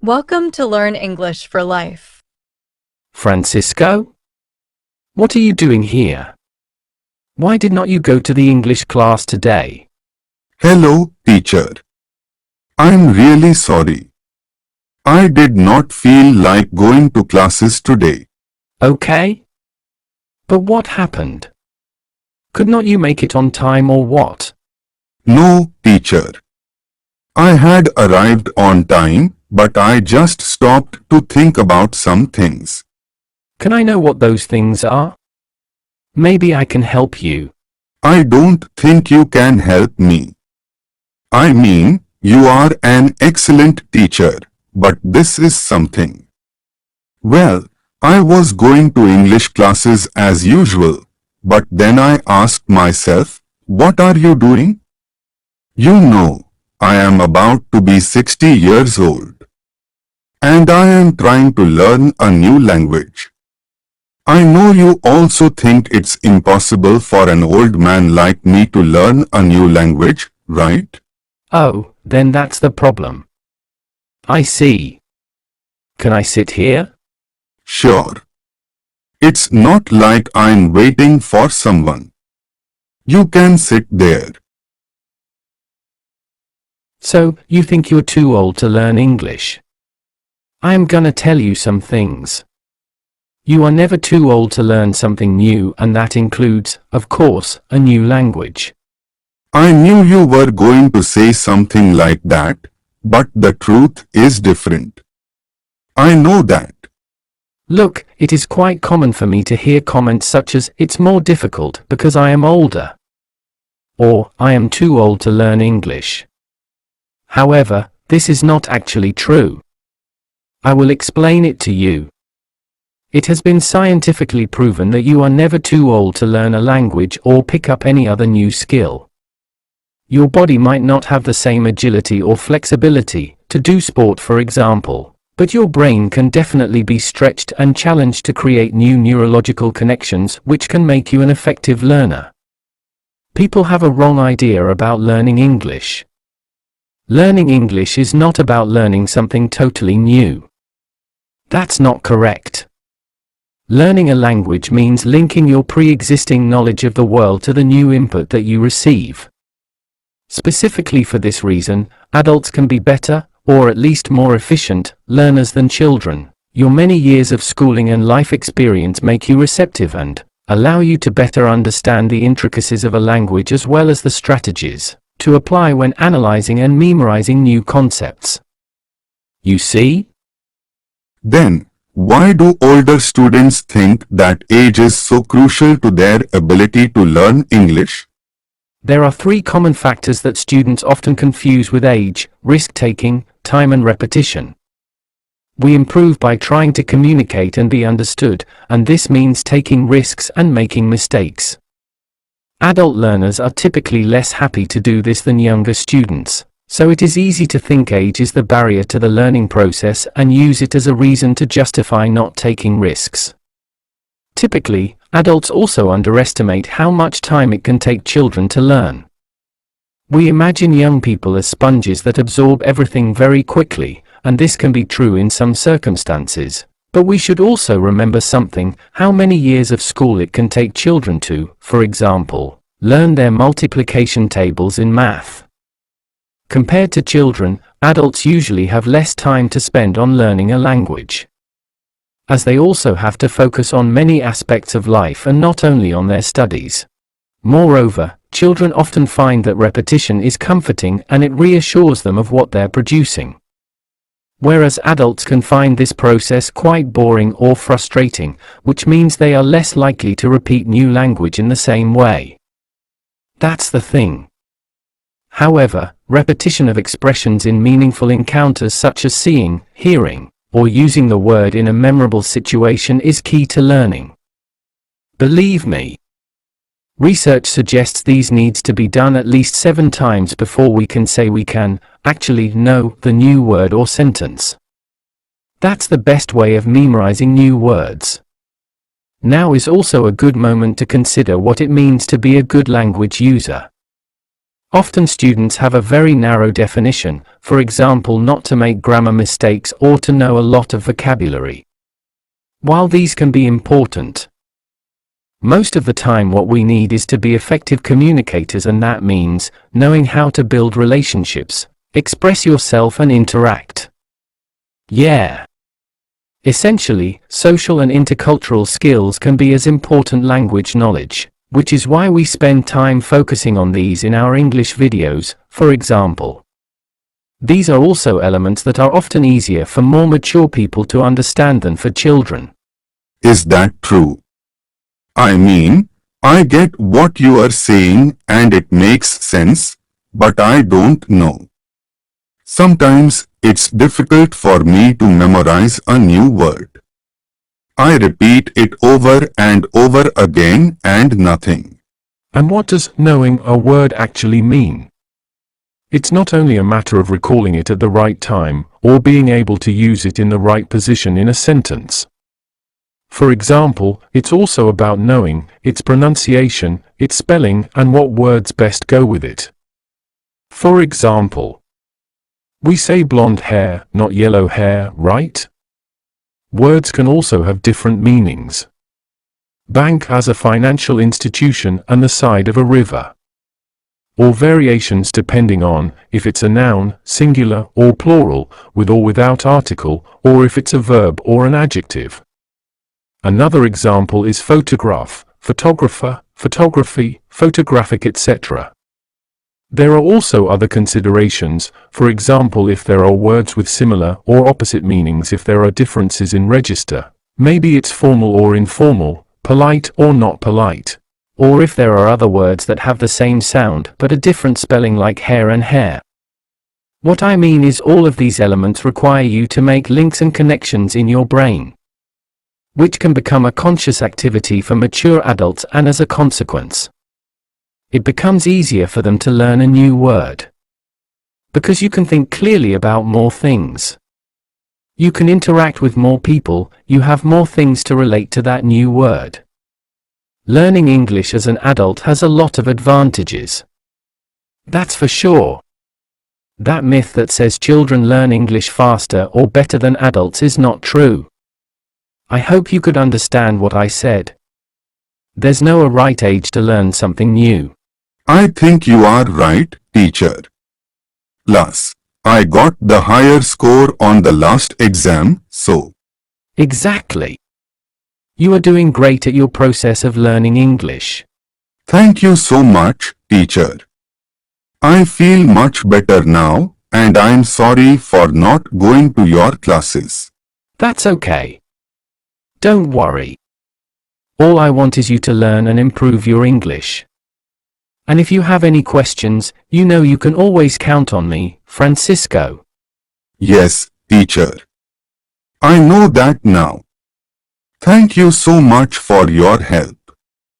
Welcome to Learn English for Life. Francisco? What are you doing here? Why did not you go to the English class today? Hello, teacher. I'm really sorry. I did not feel like going to classes today. Okay. But what happened? Could not you make it on time or what? No, teacher. I had arrived on time, but I just stopped to think about some things. Can I know what those things are? Maybe I can help you. I don't think you can help me. I mean, you are an excellent teacher, but this is something. Well, I was going to English classes as usual, but then I asked myself, what are you doing? You know, I am about to be 60 years old. And I am trying to learn a new language. I know you also think it's impossible for an old man like me to learn a new language, right? Oh, then that's the problem. I see. Can I sit here? Sure. It's not like I'm waiting for someone. You can sit there. So, you think you're too old to learn English? I am gonna tell you some things. You are never too old to learn something new, and that includes, of course, a new language. I knew you were going to say something like that, but the truth is different. I know that. Look, it is quite common for me to hear comments such as, "It's more difficult because I am older," or "I am too old to learn English." However, this is not actually true. I will explain it to you. It has been scientifically proven that you are never too old to learn a language or pick up any other new skill. Your body might not have the same agility or flexibility to do sport, for example, but your brain can definitely be stretched and challenged to create new neurological connections which can make you an effective learner. People have a wrong idea about learning English. Learning English is not about learning something totally new. That's not correct. Learning a language means linking your pre-existing knowledge of the world to the new input that you receive. Specifically for this reason, adults can be better, or at least more efficient, learners than children. Your many years of schooling and life experience make you receptive and allow you to better understand the intricacies of a language as well as the strategies to apply when analyzing and memorizing new concepts. You see? Then, why do older students think that age is so crucial to their ability to learn English? There are three common factors that students often confuse with age: risk-taking, time and repetition. We improve by trying to communicate and be understood, and this means taking risks and making mistakes. Adult learners are typically less happy to do this than younger students, so it is easy to think age is the barrier to the learning process and use it as a reason to justify not taking risks. Typically, adults also underestimate how much time it can take children to learn. We imagine young people as sponges that absorb everything very quickly, and this can be true in some circumstances. But we should also remember something: how many years of school it can take children to, for example, learn their multiplication tables in math. Compared to children, adults usually have less time to spend on learning a language, as they also have to focus on many aspects of life and not only on their studies. Moreover, children often find that repetition is comforting and it reassures them of what they're producing, whereas adults can find this process quite boring or frustrating, which means they are less likely to repeat new language in the same way. That's the thing. However, repetition of expressions in meaningful encounters such as seeing, hearing, or using the word in a memorable situation is key to learning. Believe me. Research suggests these needs to be done at least 7 times before we can say we can actually know the new word or sentence. That's the best way of memorizing new words. Now is also a good moment to consider what it means to be a good language user. Often students have a very narrow definition, for example not to make grammar mistakes or to know a lot of vocabulary. While these can be important, most of the time what we need is to be effective communicators, and that means knowing how to build relationships, express yourself and interact. Yeah. Essentially, social and intercultural skills can be as important language knowledge, which is why we spend time focusing on these in our English videos, for example. These are also elements that are often easier for more mature people to understand than for children. Is that true? I mean, I get what you are saying and it makes sense, but I don't know. Sometimes it's difficult for me to memorize a new word. I repeat it over and over again and nothing. And what does knowing a word actually mean? It's not only a matter of recalling it at the right time, or being able to use it in the right position in a sentence. For example, it's also about knowing its pronunciation, its spelling, and what words best go with it. For example, we say blonde hair, not yellow hair, right? Words can also have different meanings. Bank as a financial institution and the side of a river. Or variations depending on if it's a noun, singular or plural, with or without article, or if it's a verb or an adjective. Another example is photograph, photographer, photography, photographic, etc. There are also other considerations, for example if there are words with similar or opposite meanings, if there are differences in register, maybe it's formal or informal, polite or not polite. Or if there are other words that have the same sound but a different spelling like hair and hair. What I mean is all of these elements require you to make links and connections in your brain, which can become a conscious activity for mature adults, and as a consequence, it becomes easier for them to learn a new word. Because you can think clearly about more things. You can interact with more people, you have more things to relate to that new word. Learning English as an adult has a lot of advantages. That's for sure. That myth that says children learn English faster or better than adults is not true. I hope you could understand what I said. There's no right age to learn something new. I think you are right, teacher. Plus, I got the higher score on the last exam, so. Exactly. You are doing great at your process of learning English. Thank you so much, teacher. I feel much better now, and I'm sorry for not going to your classes. That's okay. Don't worry. All I want is you to learn and improve your English. And if you have any questions, you know you can always count on me, Francisco. Yes, teacher. I know that now. Thank you so much for your help.